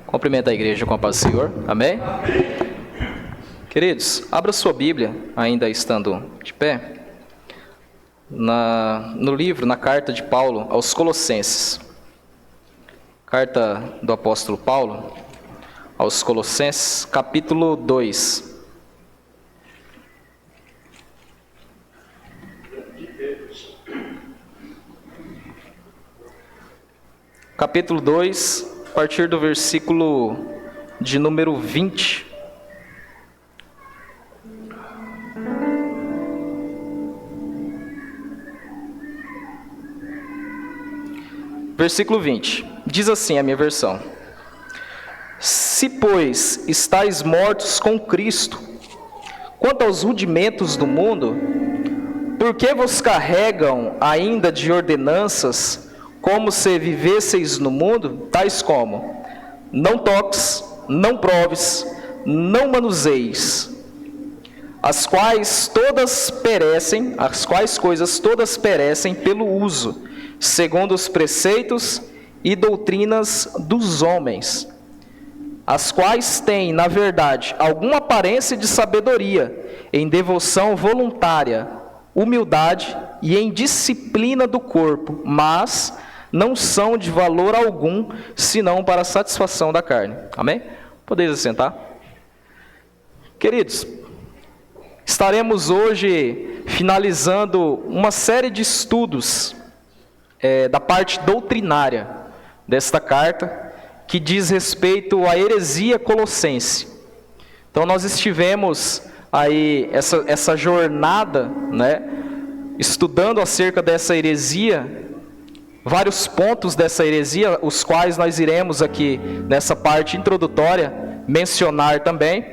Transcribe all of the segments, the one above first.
Cumprimenta a igreja com a paz do Senhor. Amém? Queridos, abra sua Bíblia, ainda estando de pé, no livro, na carta de Paulo aos Colossenses. Carta do apóstolo Paulo aos Colossenses, capítulo 2. Capítulo 2, a partir do versículo de número 20. Versículo 20. Diz assim a minha versão: Se, pois, estáis mortos com Cristo, quanto aos rudimentos do mundo, por que vos carregam ainda de ordenanças, como se vivesseis no mundo, tais como: não toques, não proves, não manuseis, as quais coisas todas perecem pelo uso, segundo os preceitos e doutrinas dos homens, as quais têm, na verdade, alguma aparência de sabedoria, em devoção voluntária, humildade e em disciplina do corpo, mas não são de valor algum, senão para a satisfação da carne. Amém? Podeis assentar? Queridos, estaremos hoje finalizando uma série de estudos da parte doutrinária desta carta, que diz respeito à heresia colossense. Então nós estivemos aí essa jornada, estudando acerca dessa heresia, vários pontos dessa heresia, os quais nós iremos aqui, nessa parte introdutória, mencionar também.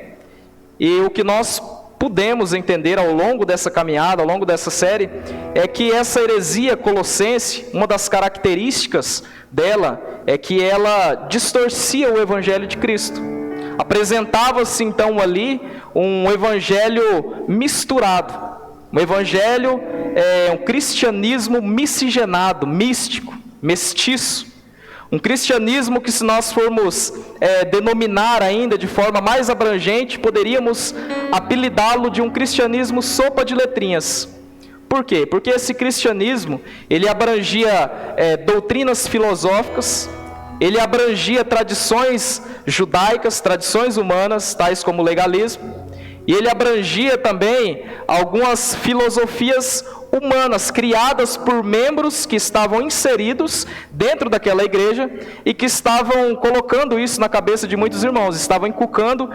E o que nós pudemos entender ao longo dessa caminhada, ao longo dessa série, é que essa heresia colossense, uma das características dela, é que ela distorcia o Evangelho de Cristo. Apresentava-se então ali um evangelho misturado. Um evangelho um cristianismo miscigenado, místico, mestiço. Um cristianismo que, se nós formos denominar ainda de forma mais abrangente, poderíamos apelidá-lo de um cristianismo sopa de letrinhas. Por quê? Porque esse cristianismo, ele abrangia doutrinas filosóficas, ele abrangia tradições judaicas, tradições humanas, tais como o legalismo, e ele abrangia também algumas filosofias humanas, criadas por membros que estavam inseridos dentro daquela igreja e que estavam colocando isso na cabeça de muitos irmãos, estavam inculcando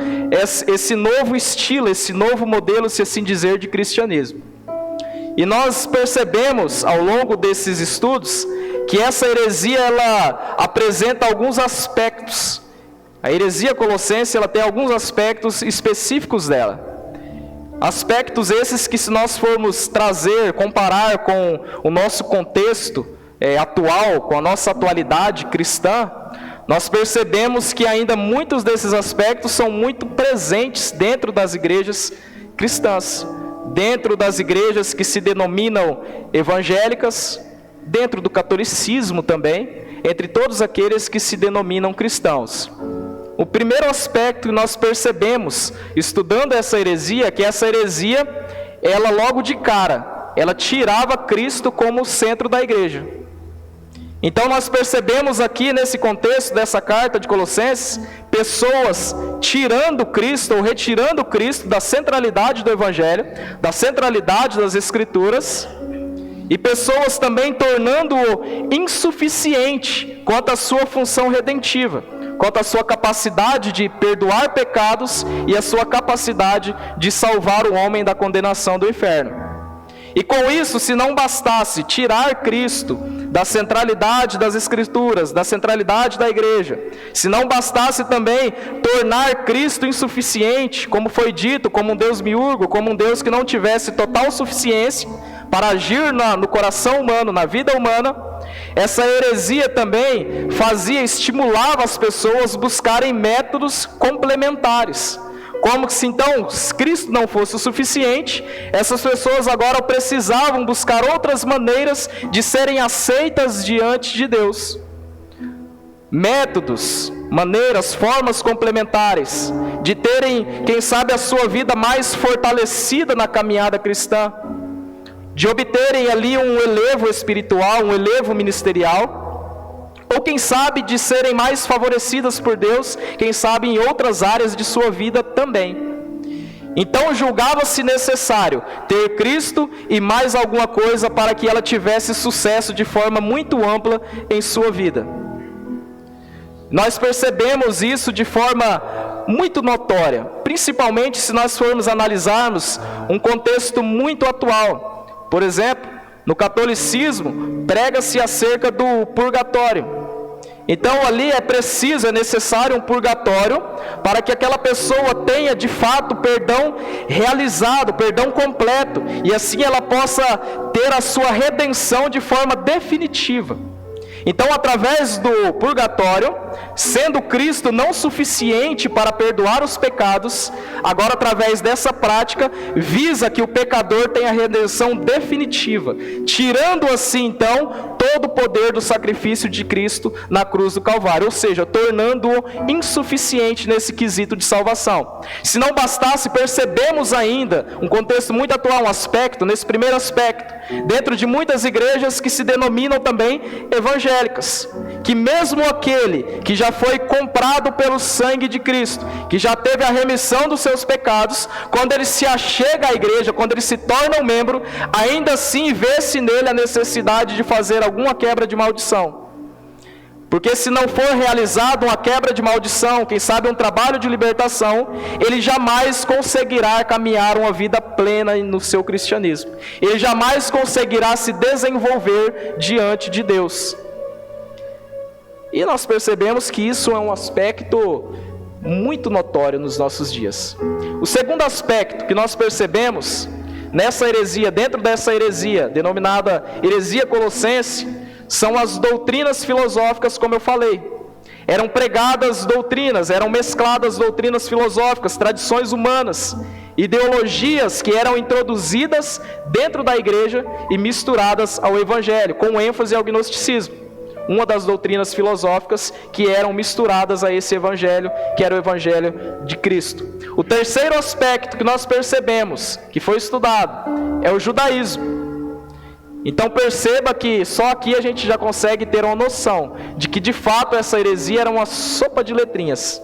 esse novo estilo, esse novo modelo, se assim dizer, de cristianismo. E nós percebemos ao longo desses estudos que essa heresia, ela apresenta alguns aspectos. A heresia colossense, ela tem alguns aspectos específicos dela. Aspectos esses que, se nós formos comparar com o nosso contexto atual, com a nossa atualidade cristã, nós percebemos que ainda muitos desses aspectos são muito presentes dentro das igrejas cristãs, dentro das igrejas que se denominam evangélicas, dentro do catolicismo também, entre todos aqueles que se denominam cristãos. O primeiro aspecto que nós percebemos, estudando essa heresia, é que essa heresia, ela logo de cara, ela tirava Cristo como centro da igreja. Então nós percebemos aqui nesse contexto dessa carta de Colossenses, pessoas tirando Cristo ou retirando Cristo da centralidade do Evangelho, da centralidade das Escrituras, e pessoas também tornando-o insuficiente quanto à sua função redentiva, quanto à sua capacidade de perdoar pecados e a sua capacidade de salvar o homem da condenação do inferno. E com isso, se não bastasse tirar Cristo da centralidade das Escrituras, da centralidade da igreja, se não bastasse também tornar Cristo insuficiente, como foi dito, como um Deus miúdo, como um Deus que não tivesse total suficiência para agir no coração humano, na vida humana, essa heresia também estimulava as pessoas a buscarem métodos complementares. Como que se então Cristo não fosse o suficiente, essas pessoas agora precisavam buscar outras maneiras de serem aceitas diante de Deus. métodos, maneiras, formas complementares de terem, quem sabe, a sua vida mais fortalecida na caminhada cristã, de obterem ali um elevo espiritual, um elevo ministerial, ou quem sabe de serem mais favorecidas por Deus, quem sabe em outras áreas de sua vida também. Então julgava-se necessário ter Cristo e mais alguma coisa para que ela tivesse sucesso de forma muito ampla em sua vida. Nós percebemos isso de forma muito notória, principalmente se nós formos analisarmos um contexto muito atual. Por exemplo, no catolicismo, prega-se acerca do purgatório. Então ali é necessário um purgatório para que aquela pessoa tenha de fato perdão realizado, perdão completo, e assim ela possa ter a sua redenção de forma definitiva. Então, através do purgatório, sendo Cristo não suficiente para perdoar os pecados, agora através dessa prática, visa que o pecador tenha a redenção definitiva, tirando assim então todo o poder do sacrifício de Cristo na cruz do Calvário, ou seja, tornando-o insuficiente nesse quesito de salvação. Se não bastasse, percebemos ainda um contexto muito atual, um aspecto, nesse primeiro aspecto, dentro de muitas igrejas que se denominam também evangélicas, que mesmo aquele que já foi comprado pelo sangue de Cristo, que já teve a remissão dos seus pecados, quando ele se achega à igreja, quando ele se torna um membro, ainda assim vê-se nele a necessidade de fazer alguma quebra de maldição. Porque se não for realizado uma quebra de maldição, quem sabe um trabalho de libertação, ele jamais conseguirá caminhar uma vida plena no seu cristianismo. Ele jamais conseguirá se desenvolver diante de Deus. E nós percebemos que isso é um aspecto muito notório nos nossos dias. O segundo aspecto que nós percebemos nessa heresia, dentro dessa heresia, denominada heresia colossense, são as doutrinas filosóficas, como eu falei. Eram pregadas doutrinas, eram mescladas doutrinas filosóficas, tradições humanas, ideologias que eram introduzidas dentro da igreja e misturadas ao evangelho, com ênfase ao gnosticismo. Uma das doutrinas filosóficas que eram misturadas a esse evangelho, que era o evangelho de Cristo. O terceiro aspecto que nós percebemos, que foi estudado, é o judaísmo. Então perceba que só aqui a gente já consegue ter uma noção de que de fato essa heresia era uma sopa de letrinhas.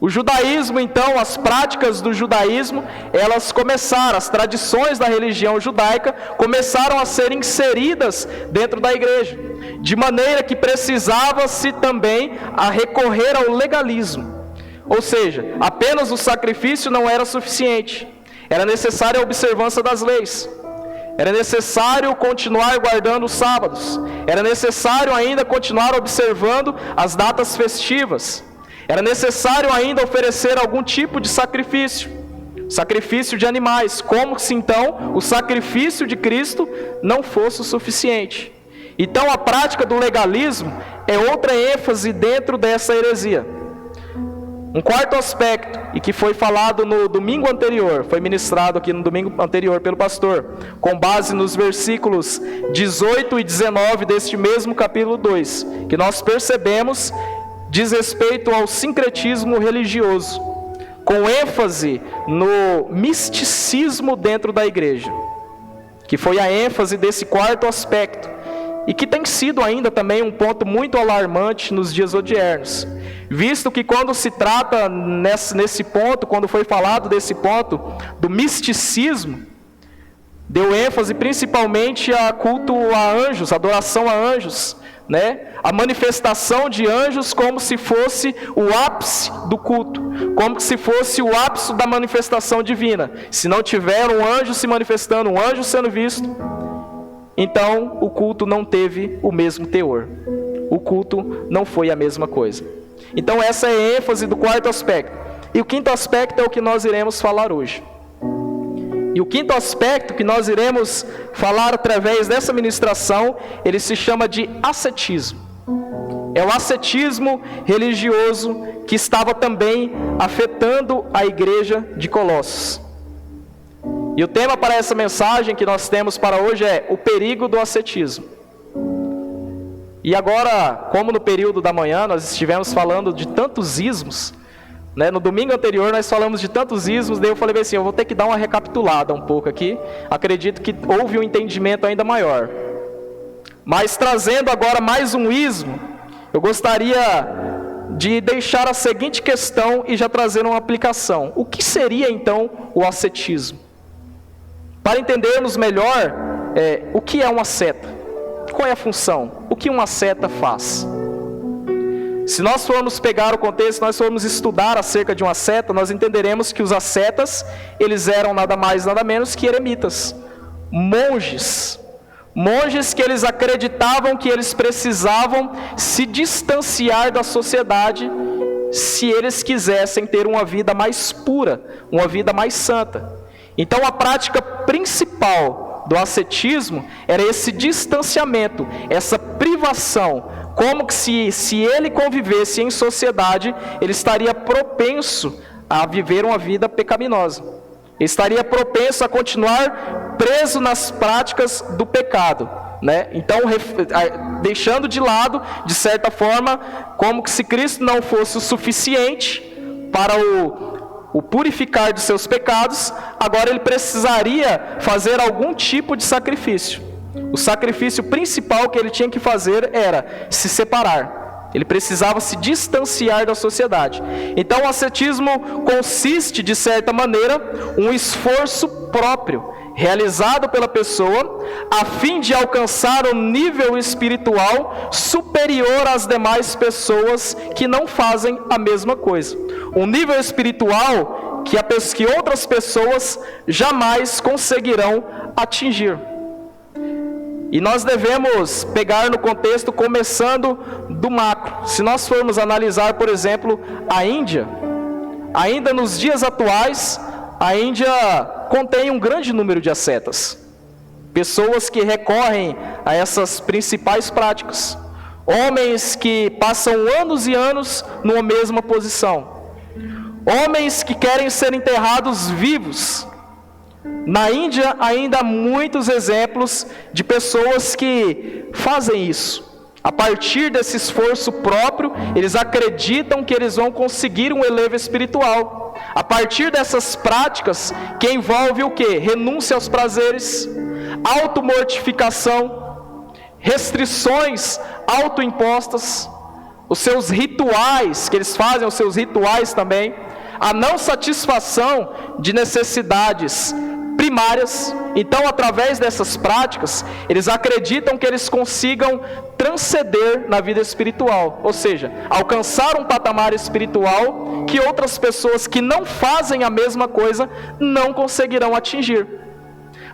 O judaísmo, então, as práticas do judaísmo, elas começaram, as tradições da religião judaica começaram a ser inseridas dentro da igreja, de maneira que precisava-se também a recorrer ao legalismo. Ou seja, apenas o sacrifício não era suficiente, era necessária a observância das leis. Era necessário continuar guardando os sábados. Era necessário ainda continuar observando as datas festivas. Era necessário ainda oferecer algum tipo de sacrifício. Sacrifício de animais. Como se então o sacrifício de Cristo não fosse o suficiente. Então a prática do legalismo é outra ênfase dentro dessa heresia. Um quarto aspecto, e que foi falado no domingo anterior, foi ministrado aqui no domingo anterior pelo pastor, com base nos versículos 18 e 19 deste mesmo capítulo 2, que nós percebemos, diz respeito ao sincretismo religioso, com ênfase no misticismo dentro da igreja, que foi a ênfase desse quarto aspecto, e que tem sido ainda também um ponto muito alarmante nos dias odiernos, visto que quando se trata nesse ponto, quando foi falado desse ponto do misticismo, deu ênfase principalmente a culto a anjos, adoração a anjos, né? A manifestação de anjos como se fosse o ápice do culto, como se fosse o ápice da manifestação divina. Se não tiver um anjo se manifestando, um anjo sendo visto, então o culto não teve o mesmo teor, o culto não foi a mesma coisa. Então essa é a ênfase do quarto aspecto. E o quinto aspecto é o que nós iremos falar hoje. E o quinto aspecto que nós iremos falar através dessa ministração, ele se chama de ascetismo. É o ascetismo religioso que estava também afetando a igreja de Colossos. E o tema para essa mensagem que nós temos para hoje é o perigo do ascetismo. E agora, como no período da manhã nós estivemos falando de tantos ismos, né? No domingo anterior nós falamos de tantos ismos, daí eu falei assim, eu vou ter que dar uma recapitulada um pouco aqui, acredito que houve um entendimento ainda maior. Mas trazendo agora mais um ismo, eu gostaria de deixar a seguinte questão e já trazer uma aplicação. O que seria então o ascetismo? Para entendermos melhor o que é uma seta, qual é a função, o que uma seta faz. Se nós formos pegar o contexto, se nós formos estudar acerca de uma seta, nós entenderemos que os ascetas, eles eram nada mais nada menos que eremitas, monges que eles acreditavam que eles precisavam se distanciar da sociedade se eles quisessem ter uma vida mais pura, uma vida mais santa. Então a prática principal do ascetismo era esse distanciamento, essa privação, como que se ele convivesse em sociedade, ele estaria propenso a viver uma vida pecaminosa. Ele estaria propenso a continuar preso nas práticas do pecado, né? Então, deixando de lado, de certa forma, como que se Cristo não fosse o suficiente para o purificar dos seus pecados, agora ele precisaria fazer algum tipo de sacrifício. O sacrifício principal que ele tinha que fazer era se separar. Ele precisava se distanciar da sociedade. Então o ascetismo consiste, de certa maneira, um esforço próprio, realizado pela pessoa, a fim de alcançar um nível espiritual superior às demais pessoas que não fazem a mesma coisa. Um nível espiritual que outras pessoas jamais conseguirão atingir. E nós devemos pegar no contexto começando do macro. Se nós formos analisar, por exemplo, a Índia, ainda nos dias atuais, a Índia contém um grande número de ascetas. Pessoas que recorrem a essas principais práticas. Homens que passam anos e anos numa mesma posição. Homens que querem ser enterrados vivos. Na Índia ainda há muitos exemplos de pessoas que fazem isso. A partir desse esforço próprio, eles acreditam que eles vão conseguir um elevo espiritual. A partir dessas práticas, que envolve o quê? Renúncia aos prazeres, automortificação, restrições autoimpostas, os seus rituais, que eles fazem os seus rituais também, a não satisfação de necessidades primárias. Então, através dessas práticas, eles acreditam que eles consigam transcender na vida espiritual, ou seja, alcançar um patamar espiritual que outras pessoas que não fazem a mesma coisa não conseguirão atingir.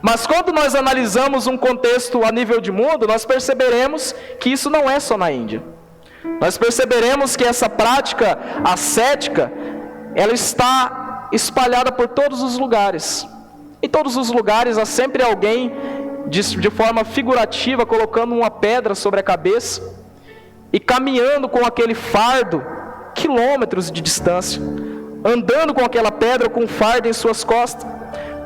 Mas quando nós analisamos um contexto a nível de mundo, nós perceberemos que isso não é só na Índia. Nós perceberemos que essa prática ascética, ela está espalhada por todos os lugares. Em todos os lugares há sempre alguém, de forma figurativa, colocando uma pedra sobre a cabeça e caminhando com aquele fardo quilômetros de distância, andando com aquela pedra com um fardo em suas costas,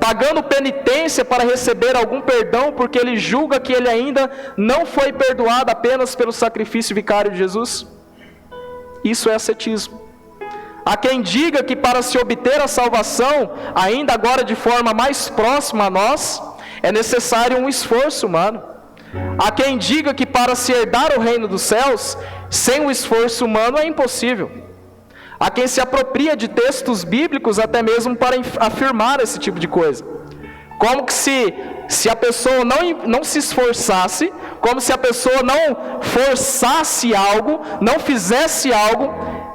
pagando penitência para receber algum perdão, porque ele julga que ele ainda não foi perdoado apenas pelo sacrifício vicário de Jesus. Isso é ascetismo. Há quem diga que para se obter a salvação, ainda agora de forma mais próxima a nós, é necessário um esforço humano. Há quem diga que para se herdar o reino dos céus, sem o esforço humano é impossível. Há quem se apropria de textos bíblicos até mesmo para afirmar esse tipo de coisa. Como que se a pessoa não se esforçasse, como se a pessoa não forçasse algo, não fizesse algo,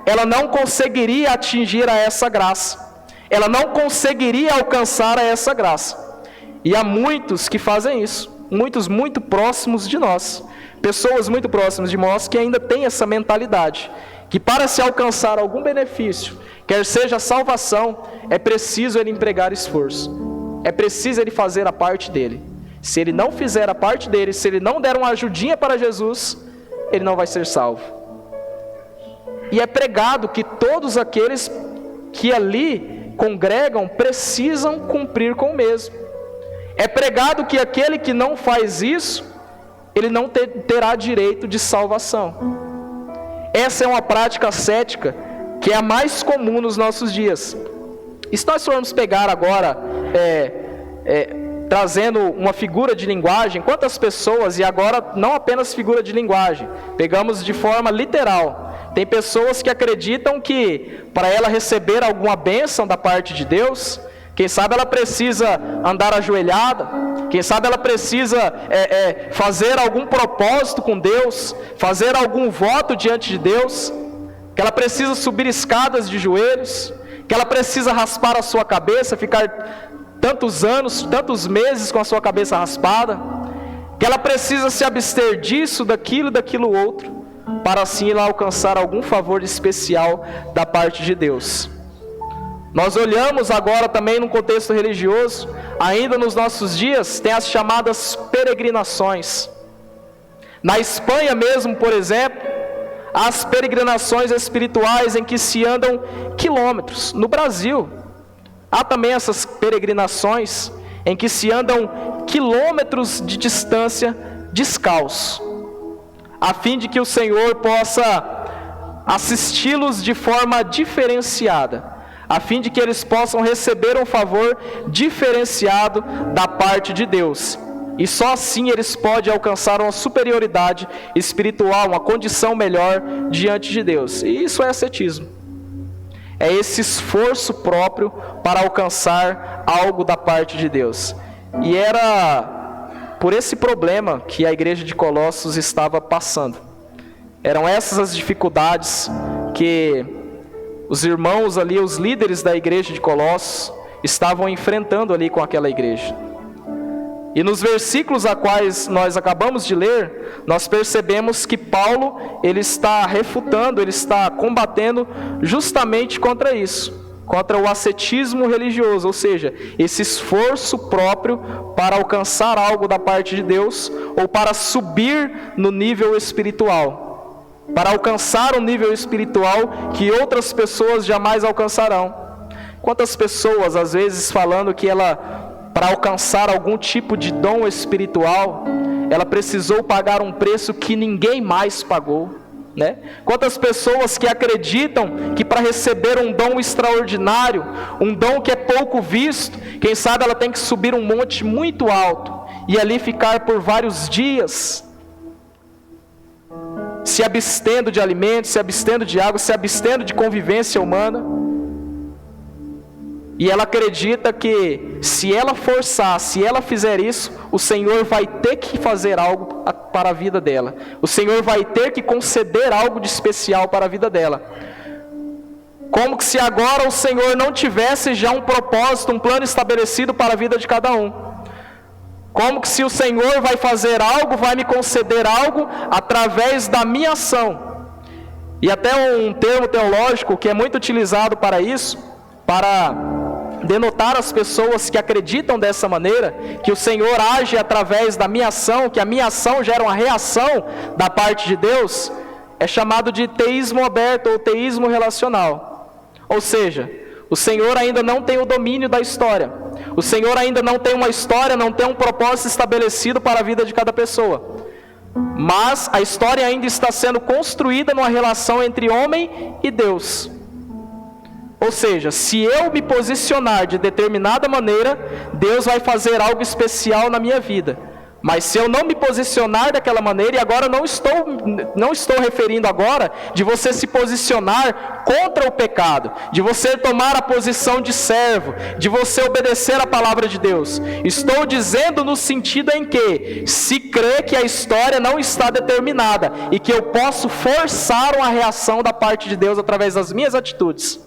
ela não conseguiria atingir a essa graça. Ela não conseguiria alcançar a essa graça. E há muitos que fazem isso. Muitos muito próximos de nós. Pessoas muito próximas de nós que ainda têm essa mentalidade. Que para se alcançar algum benefício, quer seja salvação, é preciso ele empregar esforço. É preciso ele fazer a parte dele. Se ele não fizer a parte dele, se ele não der uma ajudinha para Jesus, ele não vai ser salvo. E é pregado que todos aqueles que ali congregam precisam cumprir com o mesmo. É pregado que aquele que não faz isso, ele não terá direito de salvação. Essa é uma prática ascética que é a mais comum nos nossos dias. E se nós formos pegar agora, trazendo uma figura de linguagem, quantas pessoas, e agora não apenas figura de linguagem, pegamos de forma literal, tem pessoas que acreditam que para ela receber alguma bênção da parte de Deus, quem sabe ela precisa andar ajoelhada, quem sabe ela precisa fazer algum propósito com Deus, fazer algum voto diante de Deus, que ela precisa subir escadas de joelhos, que ela precisa raspar a sua cabeça, ficar tantos anos, tantos meses com a sua cabeça raspada, que ela precisa se abster disso, daquilo outro, para assim ela alcançar algum favor especial da parte de Deus. Nós olhamos agora também no contexto religioso, ainda nos nossos dias, tem as chamadas peregrinações. Na Espanha mesmo, por exemplo, as peregrinações espirituais em que se andam quilômetros. No Brasil, há também essas peregrinações em que se andam quilômetros de distância descalço, a fim de que o Senhor possa assisti-los de forma diferenciada, a fim de que eles possam receber um favor diferenciado da parte de Deus. E só assim eles podem alcançar uma superioridade espiritual, uma condição melhor diante de Deus. E isso é ascetismo. É esse esforço próprio para alcançar algo da parte de Deus. E era por esse problema que a igreja de Colossos estava passando. Eram essas as dificuldades que os irmãos ali, os líderes da igreja de Colossos, estavam enfrentando ali com aquela igreja. E nos versículos a quais nós acabamos de ler, nós percebemos que Paulo, ele está refutando, ele está combatendo justamente contra isso, contra o ascetismo religioso, ou seja, esse esforço próprio para alcançar algo da parte de Deus, ou para subir no nível espiritual, para alcançar um nível espiritual que outras pessoas jamais alcançarão. Quantas pessoas, às vezes, falando que para alcançar algum tipo de dom espiritual, ela precisou pagar um preço que ninguém mais pagou, né? Quantas pessoas que acreditam que para receber um dom extraordinário, um dom que é pouco visto, quem sabe ela tem que subir um monte muito alto, e ali ficar por vários dias, se abstendo de alimentos, se abstendo de água, se abstendo de convivência humana. E ela acredita que se ela forçar, se ela fizer isso, o Senhor vai ter que fazer algo para a vida dela. O Senhor vai ter que conceder algo de especial para a vida dela. Como que se agora o Senhor não tivesse já um propósito, um plano estabelecido para a vida de cada um. Como que se o Senhor vai fazer algo, vai me conceder algo através da minha ação. E até um termo teológico que é muito utilizado para isso, para denotar as pessoas que acreditam dessa maneira, que o Senhor age através da minha ação, que a minha ação gera uma reação da parte de Deus, é chamado de teísmo aberto ou teísmo relacional. Ou seja, o Senhor ainda não tem o domínio da história, o Senhor ainda não tem uma história, não tem um propósito estabelecido para a vida de cada pessoa, mas a história ainda está sendo construída numa relação entre homem e Deus. Ou seja, se eu me posicionar de determinada maneira, Deus vai fazer algo especial na minha vida. Mas se eu não me posicionar daquela maneira, e agora não estou referindo agora de você se posicionar contra o pecado, de você tomar a posição de servo, de você obedecer a palavra de Deus. Estou dizendo no sentido em que, se crê que a história não está determinada, e que eu posso forçar uma reação da parte de Deus através das minhas atitudes.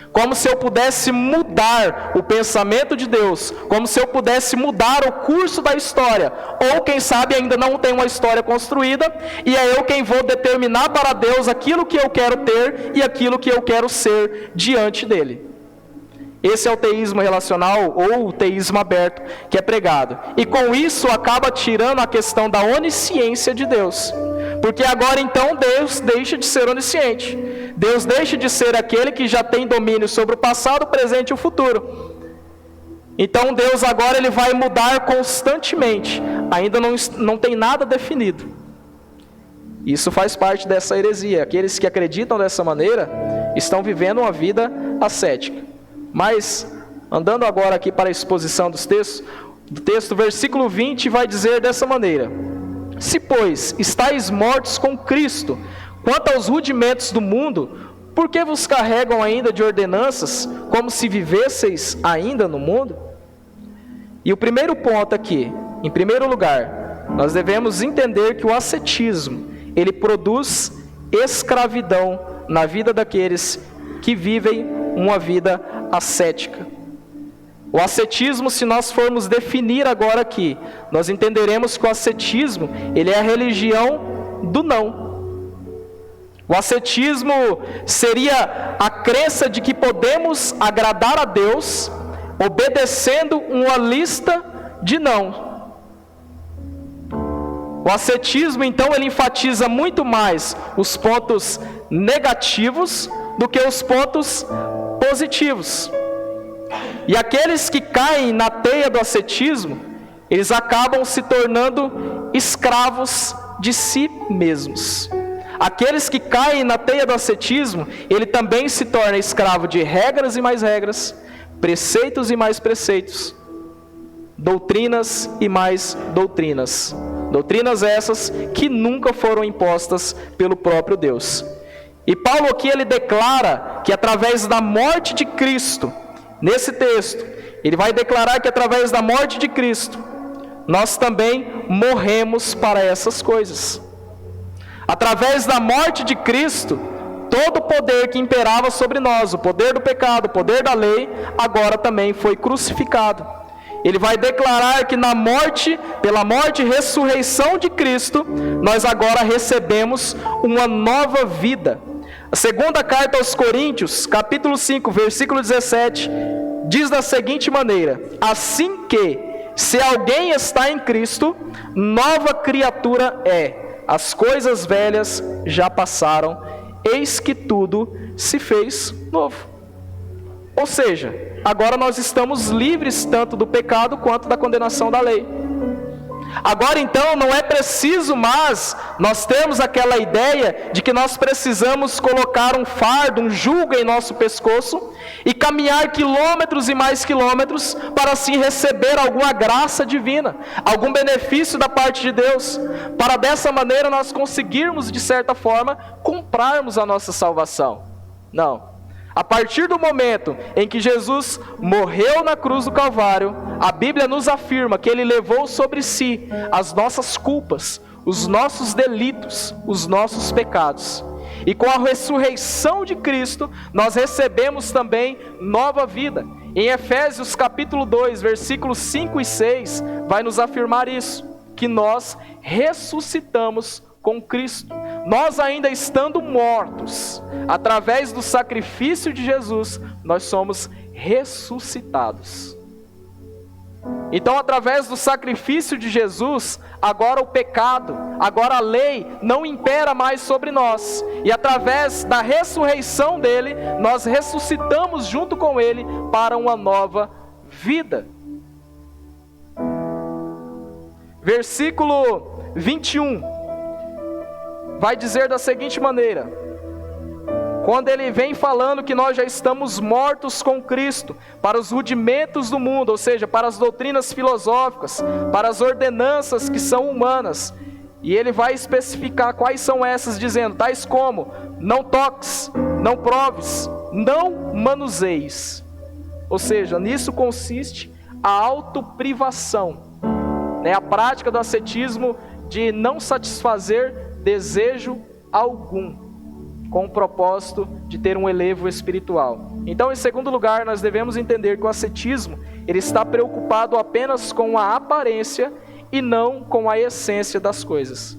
Como se eu pudesse mudar o pensamento de Deus, como se eu pudesse mudar o curso da história, ou quem sabe ainda não tem uma história construída, e é eu quem vou determinar para Deus aquilo que eu quero ter e aquilo que eu quero ser diante dele. Esse é o teísmo relacional ou o teísmo aberto que é pregado. E com isso acaba tirando a questão da onisciência de Deus. Porque agora então Deus deixa de ser onisciente. Deus deixa de ser aquele que já tem domínio sobre o passado, o presente e o futuro. Então Deus agora ele vai mudar constantemente ainda não tem nada definido. Isso faz parte dessa heresia. Aqueles que acreditam dessa maneira estão vivendo uma vida ascética. Mas, andando agora aqui para a exposição do texto, versículo 20 vai dizer dessa maneira: se, pois, estáis mortos com Cristo, quanto aos rudimentos do mundo, por que vos carregam ainda de ordenanças, como se vivesseis ainda no mundo? E o primeiro ponto aqui, em primeiro lugar, nós devemos entender que o ascetismo, ele produz escravidão na vida daqueles que vivem uma vida ascética. O ascetismo, se nós formos definir agora aqui, nós entenderemos que o ascetismo, ele é a religião do não. O ascetismo seria a crença de que podemos agradar a Deus obedecendo uma lista de não. O ascetismo, então, ele enfatiza muito mais os pontos negativos do que os pontos positivos. E aqueles que caem na teia do ascetismo, eles acabam se tornando escravos de si mesmos. Aqueles que caem na teia do ascetismo, ele também se torna escravo de regras e mais regras, preceitos e mais preceitos, doutrinas e mais doutrinas. Doutrinas essas que nunca foram impostas pelo próprio Deus. E Paulo aqui ele declara que através da morte de Cristo, nesse texto, ele vai declarar que através da morte de Cristo, nós também morremos para essas coisas. Através da morte de Cristo, todo o poder que imperava sobre nós, o poder do pecado, o poder da lei, agora também foi crucificado. Ele vai declarar que na morte, pela morte e ressurreição de Cristo, nós agora recebemos uma nova vida. A segunda carta aos Coríntios, capítulo 5, versículo 17, diz da seguinte maneira: assim que, se alguém está em Cristo, nova criatura é, as coisas velhas já passaram, eis que tudo se fez novo. Ou seja, agora nós estamos livres tanto do pecado quanto da condenação da lei. Agora então não é preciso mais nós termos aquela ideia de que nós precisamos colocar um fardo, um jugo em nosso pescoço e caminhar quilômetros e mais quilômetros para assim receber alguma graça divina, algum benefício da parte de Deus, para dessa maneira nós conseguirmos de certa forma comprarmos a nossa salvação. Não. A partir do momento em que Jesus morreu na cruz do Calvário, a Bíblia nos afirma que Ele levou sobre si as nossas culpas, os nossos delitos, os nossos pecados. E com a ressurreição de Cristo, nós recebemos também nova vida. Em Efésios capítulo 2, versículos 5 e 6, vai nos afirmar isso, que nós ressuscitamos com Cristo. Nós ainda estando mortos, através do sacrifício de Jesus, nós somos ressuscitados. Então, através do sacrifício de Jesus, agora o pecado, agora a lei não impera mais sobre nós. E através da ressurreição dele, nós ressuscitamos junto com ele para uma nova vida. Versículo 21. Vai dizer da seguinte maneira: quando ele vem falando que nós já estamos mortos com Cristo para os rudimentos do mundo, ou seja, para as doutrinas filosóficas, para as ordenanças que são humanas, e ele vai especificar quais são essas, dizendo, tais como, não toques, não proves, não manuseis. Ou seja, nisso consiste a autoprivação, a prática do ascetismo de não satisfazer desejo algum, com o propósito de ter um elevo espiritual. Então, em segundo lugar, nós devemos entender que o ascetismo, ele está preocupado apenas com a aparência e não com a essência das coisas.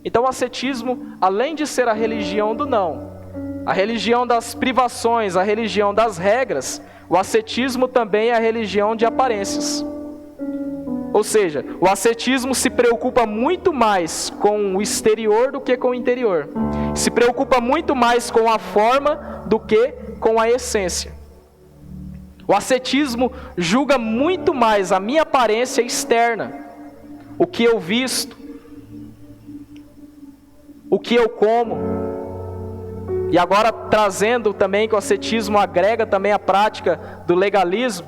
Então, o ascetismo, além de ser a religião do não, a religião das privações, a religião das regras, o ascetismo também é a religião de aparências. Ou seja, o ascetismo se preocupa muito mais com o exterior do que com o interior. Se preocupa muito mais com a forma do que com a essência. O ascetismo julga muito mais a minha aparência externa o que eu visto, o que eu como. E agora trazendo também que o ascetismo agrega também a prática do legalismo,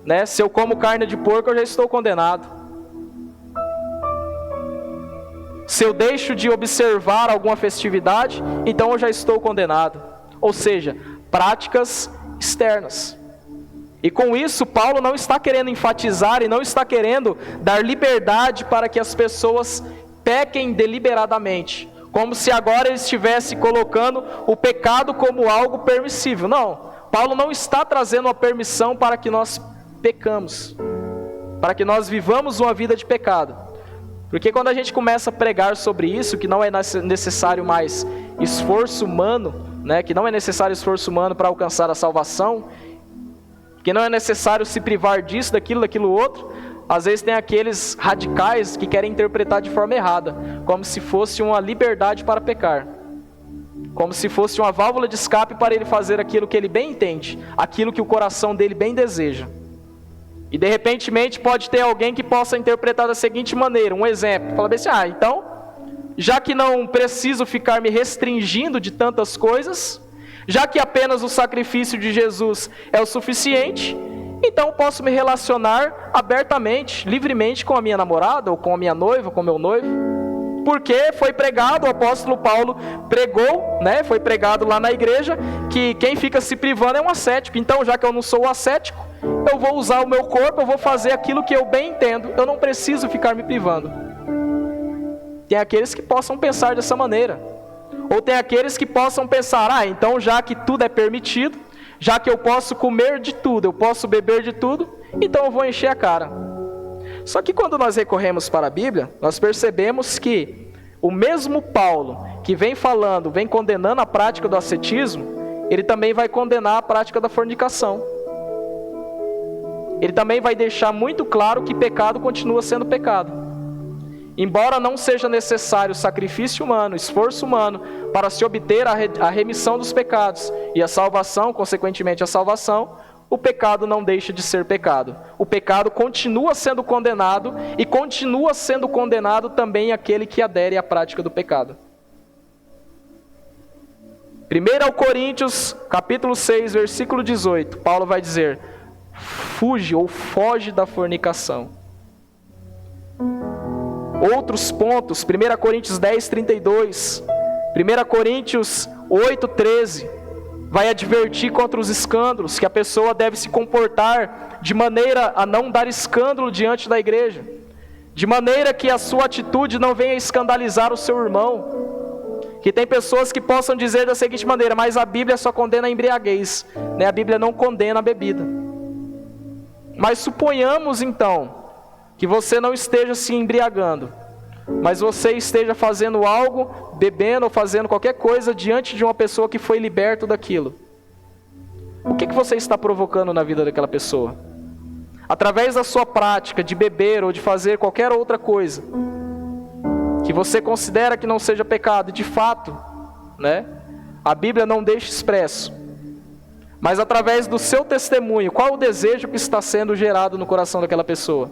né? Se eu como carne de porco, eu já estou condenado. Se eu deixo de observar alguma festividade, então eu já estou condenado. Ou seja, práticas externas. E com isso, Paulo não está querendo enfatizar e não está querendo dar liberdade para que as pessoas pequem deliberadamente, como se agora ele estivesse colocando o pecado como algo permissível. Não, Paulo não está trazendo a permissão para que nós pecamos, para que nós vivamos uma vida de pecado. Porque quando a gente começa a pregar sobre isso, que não é necessário mais esforço humano, né, que não é necessário esforço humano para alcançar a salvação, que não é necessário se privar disso, daquilo outro, às vezes tem aqueles radicais que querem interpretar de forma errada, como se fosse uma liberdade para pecar, como se fosse uma válvula de escape para ele fazer aquilo que ele bem entende, aquilo que o coração dele bem deseja. E de repente pode ter alguém que possa interpretar da seguinte maneira, um exemplo, fala assim, então, já que não preciso ficar me restringindo de tantas coisas, já que apenas o sacrifício de Jesus é o suficiente, então posso me relacionar abertamente, livremente com a minha namorada, ou com a minha noiva, com o meu noivo, porque foi pregado, o apóstolo Paulo pregou, né, foi pregado lá na igreja, que quem fica se privando é um ascético. Então, já que eu não sou ascético, eu vou usar o meu corpo, eu vou fazer aquilo que eu bem entendo, eu não preciso ficar me privando. Tem aqueles que possam pensar dessa maneira, ou tem aqueles que possam pensar, então já que tudo é permitido, já que eu posso comer de tudo, eu posso beber de tudo, então eu vou encher a cara. Só que quando nós recorremos para a Bíblia, nós percebemos que o mesmo Paulo que vem falando, vem condenando a prática do ascetismo, ele também vai condenar a prática da fornicação. Ele também vai deixar muito claro que pecado continua sendo pecado. Embora não seja necessário sacrifício humano, esforço humano, para se obter a remissão dos pecados e a salvação, consequentemente a salvação, o pecado não deixa de ser pecado. O pecado continua sendo condenado e continua sendo condenado também aquele que adere à prática do pecado. 1 Coríntios, capítulo 6, versículo 18, Paulo vai dizer, foge da fornicação. Outros pontos, 1 Coríntios 10, 32, 1 Coríntios 8, 13, vai advertir contra os escândalos, que a pessoa deve se comportar de maneira a não dar escândalo diante da igreja, de maneira que a sua atitude não venha escandalizar o seu irmão. Que tem pessoas que possam dizer da seguinte maneira, mas a Bíblia só condena a embriaguez, né? A Bíblia não condena a bebida. Mas suponhamos então que você não esteja se embriagando, mas você esteja fazendo algo, bebendo ou fazendo qualquer coisa diante de uma pessoa que foi liberta daquilo. O que você está provocando na vida daquela pessoa? Através da sua prática de beber ou de fazer qualquer outra coisa, que você considera que não seja pecado, de fato, né? A Bíblia não deixa expresso. Mas através do seu testemunho, qual o desejo que está sendo gerado no coração daquela pessoa?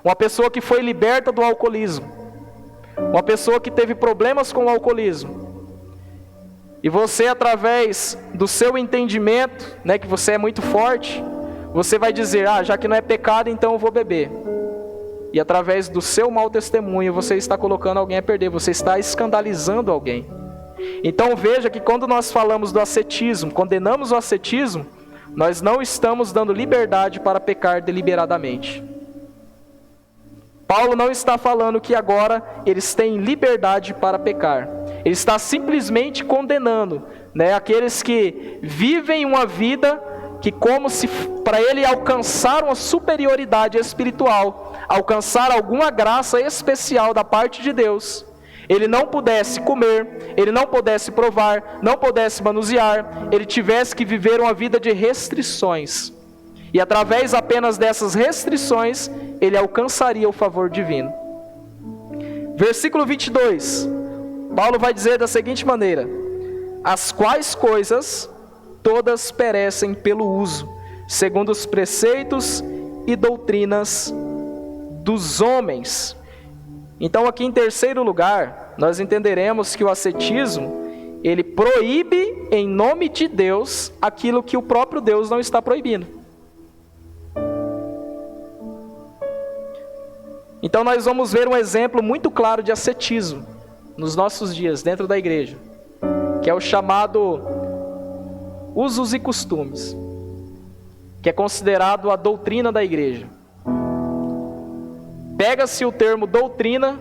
Uma pessoa que foi liberta do alcoolismo, uma pessoa que teve problemas com o alcoolismo, e você, através do seu entendimento, né, que você é muito forte, você vai dizer, já que não é pecado, então eu vou beber. E através do seu mau testemunho, você está colocando alguém a perder, você está escandalizando alguém. Então veja que quando nós falamos do ascetismo, condenamos o ascetismo, nós não estamos dando liberdade para pecar deliberadamente. Paulo não está falando que agora eles têm liberdade para pecar. Ele está simplesmente condenando, né, aqueles que vivem uma vida que, como se para ele alcançar uma superioridade espiritual, alcançar alguma graça especial da parte de Deus, ele não pudesse comer, ele não pudesse provar, não pudesse manusear, ele tivesse que viver uma vida de restrições. E através apenas dessas restrições, ele alcançaria o favor divino. Versículo 22, Paulo vai dizer da seguinte maneira, as quais coisas todas perecem pelo uso, segundo os preceitos e doutrinas dos homens. Então aqui em terceiro lugar, nós entenderemos que o ascetismo, ele proíbe em nome de Deus aquilo que o próprio Deus não está proibindo. Então nós vamos ver um exemplo muito claro de ascetismo nos nossos dias, dentro da igreja, que é o chamado usos e costumes, que é considerado a doutrina da igreja. Pega-se o termo doutrina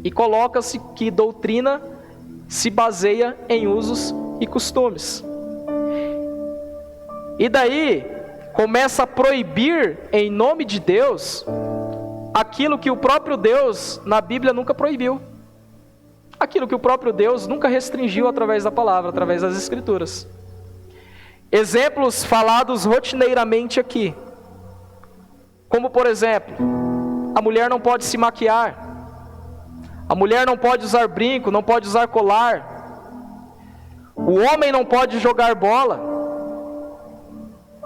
e coloca-se que doutrina se baseia em usos e costumes. E daí começa a proibir em nome de Deus aquilo que o próprio Deus na Bíblia nunca proibiu. Aquilo que o próprio Deus nunca restringiu através da palavra, através das Escrituras. Exemplos falados rotineiramente aqui. Como por exemplo, a mulher não pode se maquiar. A mulher não pode usar brinco, não pode usar colar. O homem não pode jogar bola.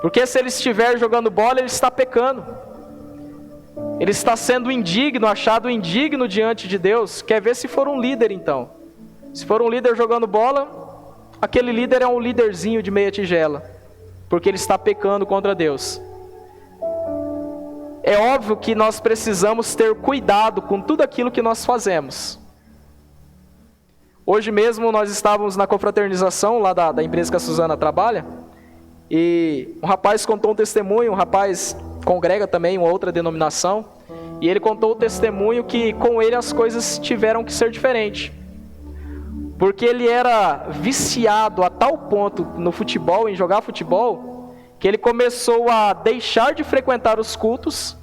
Porque se ele estiver jogando bola, ele está pecando. Ele está sendo indigno, achado indigno diante de Deus. Quer ver se for um líder então? Se for um líder jogando bola, aquele líder é um líderzinho de meia tigela. Porque ele está pecando contra Deus. É óbvio que nós precisamos ter cuidado com tudo aquilo que nós fazemos. Hoje mesmo nós estávamos na confraternização lá da empresa que a Suzana trabalha, e um rapaz contou um testemunho, um rapaz congrega também uma outra denominação, e ele contou o testemunho que com ele as coisas tiveram que ser diferentes. Porque ele era viciado a tal ponto no futebol, em jogar futebol, que ele começou a deixar de frequentar os cultos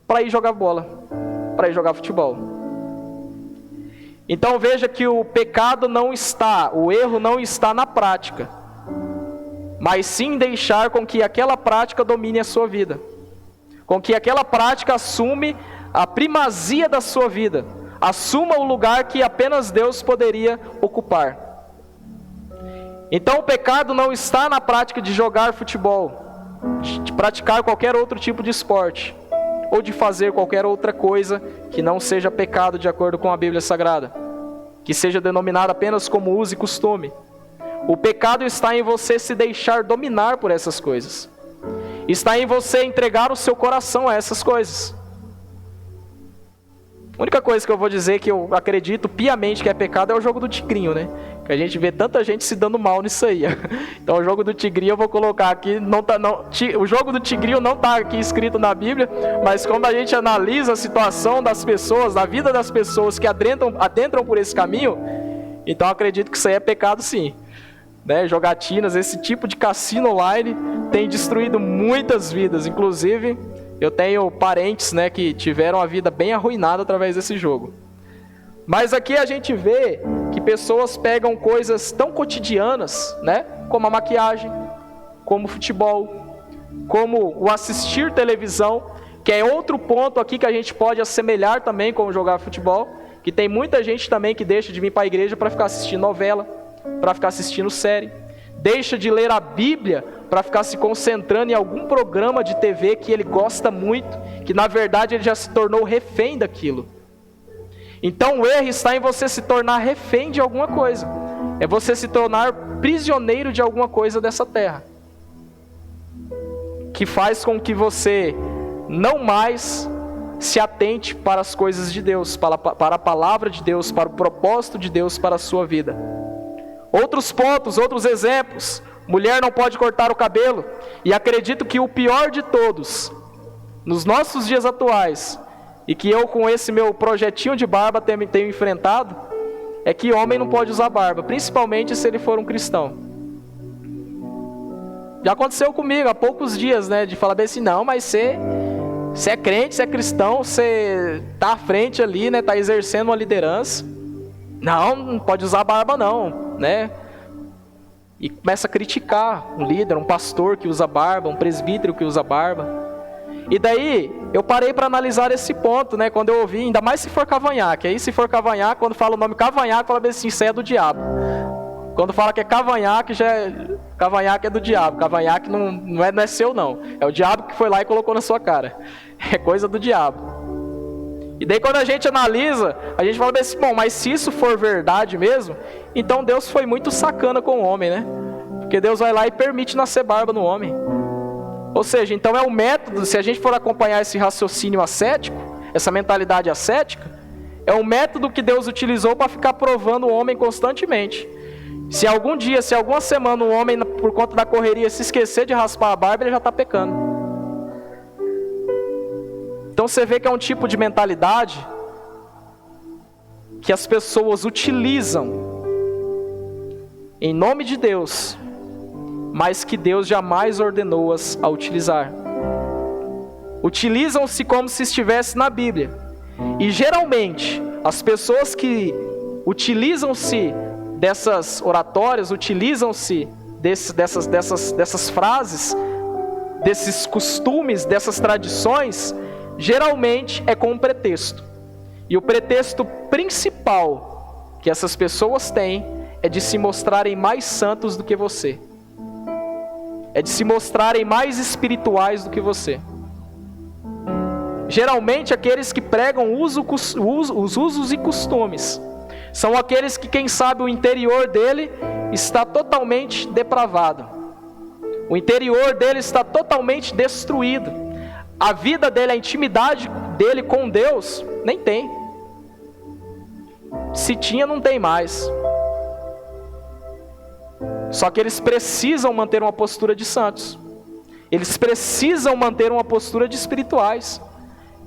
para ir jogar bola, para ir jogar futebol. Então veja que o pecado não está, o erro não está na prática, mas sim deixar com que aquela prática domine a sua vida, com que aquela prática assume a primazia da sua vida, assuma o lugar que apenas Deus poderia ocupar. Então o pecado não está na prática de jogar futebol, de praticar qualquer outro tipo de esporte, ou de fazer qualquer outra coisa que não seja pecado de acordo com a Bíblia Sagrada, que seja denominada apenas como uso e costume. O pecado está em você se deixar dominar por essas coisas, está em você entregar o seu coração a essas coisas. A única coisa que eu vou dizer que eu acredito piamente que é pecado é o jogo do tigrinho, né? Que a gente vê tanta gente se dando mal nisso aí. Então o jogo do tigrinho eu vou colocar aqui, o jogo do tigrinho não está aqui escrito na Bíblia, mas quando a gente analisa a situação das pessoas, a vida das pessoas que adentram por esse caminho, então eu acredito que isso aí é pecado sim. Né? Jogatinas, esse tipo de cassino online tem destruído muitas vidas, inclusive eu tenho parentes, né, que tiveram a vida bem arruinada através desse jogo. Mas aqui a gente vê que pessoas pegam coisas tão cotidianas, né, como a maquiagem, como o futebol, como o assistir televisão, que é outro ponto aqui que a gente pode assemelhar também com jogar futebol, que tem muita gente também que deixa de vir para a igreja para ficar assistindo novela, para ficar assistindo série, deixa de ler a Bíblia para ficar se concentrando em algum programa de TV que ele gosta muito, que na verdade ele já se tornou refém daquilo. Então o erro está em você se tornar refém de alguma coisa, é você se tornar prisioneiro de alguma coisa dessa terra, que faz com que você não mais se atente para as coisas de Deus, para a palavra de Deus, para o propósito de Deus para a sua vida. Outros pontos, outros exemplos. Mulher não pode cortar o cabelo. E acredito que o pior de todos, nos nossos dias atuais, e que eu com esse meu projetinho de barba tenho enfrentado, é que homem não pode usar barba, principalmente se ele for um cristão. Já aconteceu comigo há poucos dias, né, de falar bem assim, não, mas você é crente, você é cristão, você está à frente ali, né, está exercendo uma liderança. Não pode usar barba não, né? E começa a criticar um líder, um pastor que usa barba, um presbítero que usa barba. E daí, eu parei para analisar esse ponto, né? Quando eu ouvi, ainda mais se for cavanhaque. Aí se for cavanhaque, quando fala o nome cavanhaque, fala bem assim, isso aí é do diabo. Quando fala que é cavanhaque, cavanhaque é do diabo. Cavanhaque não é seu não. É o diabo que foi lá e colocou na sua cara. É coisa do diabo. E daí quando a gente analisa, a gente fala assim, bom, mas se isso for verdade mesmo, então Deus foi muito sacana com o homem, né? Porque Deus vai lá e permite nascer barba no homem. Ou seja, então é um método, se a gente for acompanhar esse raciocínio ascético, essa mentalidade ascética, é um método que Deus utilizou para ficar provando o homem constantemente. Se algum dia, se alguma semana o homem, por conta da correria, se esquecer de raspar a barba, ele já está pecando. Então você vê que é um tipo de mentalidade que as pessoas utilizam em nome de Deus, mas que Deus jamais ordenou-as a utilizar. Utilizam-se como se estivesse na Bíblia. E geralmente, as pessoas que utilizam-se dessas oratórias, utilizam-se dessas frases, desses costumes, dessas tradições, geralmente é com um pretexto. E o pretexto principal que essas pessoas têm é de se mostrarem mais santos do que você. É de se mostrarem mais espirituais do que você. Geralmente aqueles que pregam os usos e costumes são aqueles que, quem sabe, o interior dele está totalmente depravado. O interior dele está totalmente destruído. A vida dele, a intimidade dele com Deus, nem tem. Se tinha, não tem mais. Só que eles precisam manter uma postura de santos. Eles precisam manter uma postura de espirituais.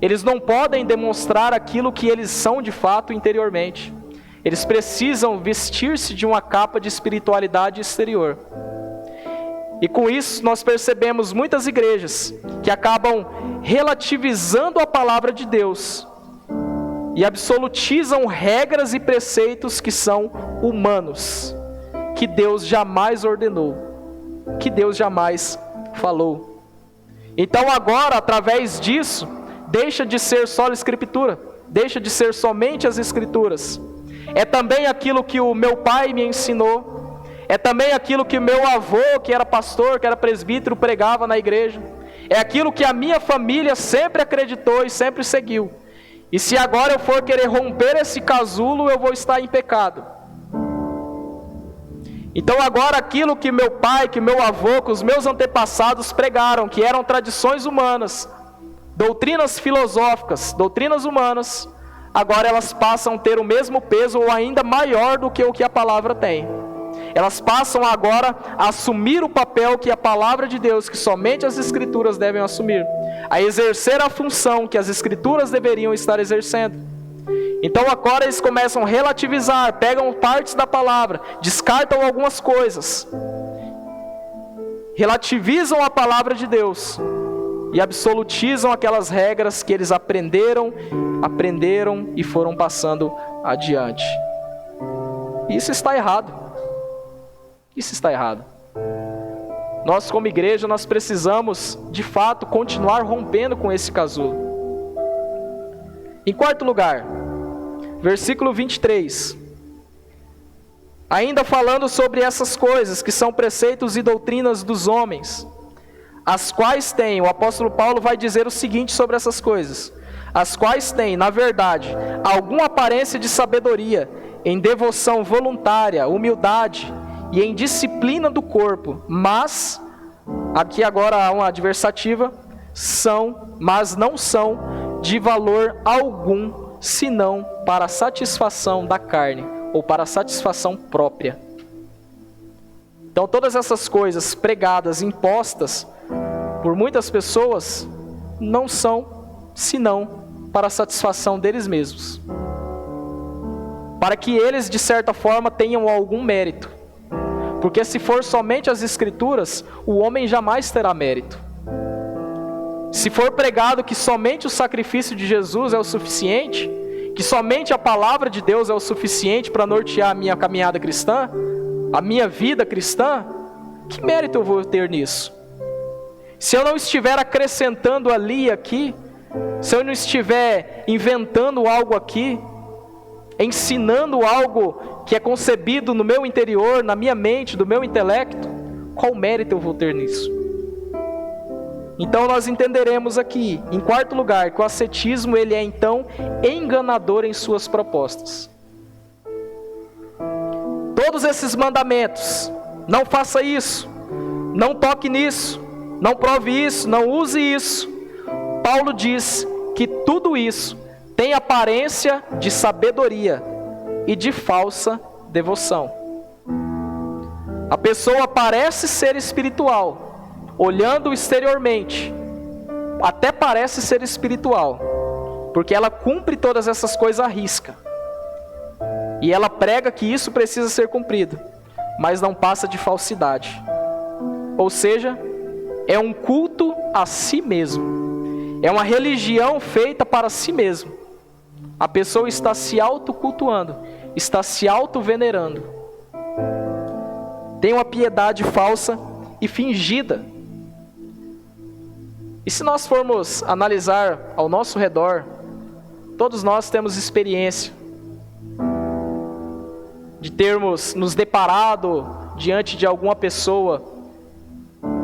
Eles não podem demonstrar aquilo que eles são de fato interiormente. Eles precisam vestir-se de uma capa de espiritualidade exterior. E com isso nós percebemos muitas igrejas que acabam relativizando a palavra de Deus e absolutizam regras e preceitos que são humanos, que Deus jamais ordenou, que Deus jamais falou. Então agora, através disso, deixa de ser só a Escritura, deixa de ser somente as Escrituras. É também aquilo que o meu pai me ensinou, é também aquilo que o meu avô, que era pastor, que era presbítero, pregava na igreja, é aquilo que a minha família sempre acreditou e sempre seguiu. E se agora eu for querer romper esse casulo, eu vou estar em pecado. Então agora aquilo que meu pai, que meu avô, que os meus antepassados pregaram, que eram tradições humanas, doutrinas filosóficas, doutrinas humanas, agora elas passam a ter o mesmo peso ou ainda maior do que o que a palavra tem. Elas passam agora a assumir o papel que a palavra de Deus, que somente as Escrituras devem assumir, a exercer a função que as Escrituras deveriam estar exercendo. Então agora eles começam a relativizar, pegam partes da palavra, descartam algumas coisas, relativizam a palavra de Deus e absolutizam aquelas regras que eles aprenderam e foram passando adiante. Isso está errado. Isso está errado. Nós, como igreja, nós precisamos, de fato, continuar rompendo com esse casulo. Em quarto lugar, versículo 23. Ainda falando sobre essas coisas que são preceitos e doutrinas dos homens, as quais têm, o apóstolo Paulo vai dizer o seguinte sobre essas coisas: as quais têm, na verdade, alguma aparência de sabedoria, em devoção voluntária, humildade e em disciplina do corpo, mas, aqui agora há uma adversativa, mas não são de valor algum, senão para a satisfação da carne, ou para a satisfação própria. Então todas essas coisas pregadas, impostas por muitas pessoas, não são senão para a satisfação deles mesmos, para que eles de certa forma tenham algum mérito. Porque se for somente as Escrituras, o homem jamais terá mérito. Se for pregado que somente o sacrifício de Jesus é o suficiente, que somente a palavra de Deus é o suficiente para nortear a minha caminhada cristã, a minha vida cristã, que mérito eu vou ter nisso? Se eu não estiver acrescentando ali e aqui, se eu não estiver inventando algo aqui, ensinando algo que é concebido no meu interior, na minha mente, do meu intelecto, qual mérito eu vou ter nisso? Então nós entenderemos aqui, em quarto lugar, que o ascetismo ele é então enganador em suas propostas. Todos esses mandamentos, não faça isso, não toque nisso, não prove isso, não use isso. Paulo diz que tudo isso tem aparência de sabedoria e de falsa devoção. A pessoa parece ser espiritual, olhando exteriormente, até parece ser espiritual, porque ela cumpre todas essas coisas à risca. E ela prega que isso precisa ser cumprido, mas não passa de falsidade. Ou seja, é um culto a si mesmo. É uma religião feita para si mesmo. A pessoa está se autocultuando, está se auto-venerando. Tem uma piedade falsa e fingida. E se nós formos analisar ao nosso redor, todos nós temos experiência de termos nos deparado diante de alguma pessoa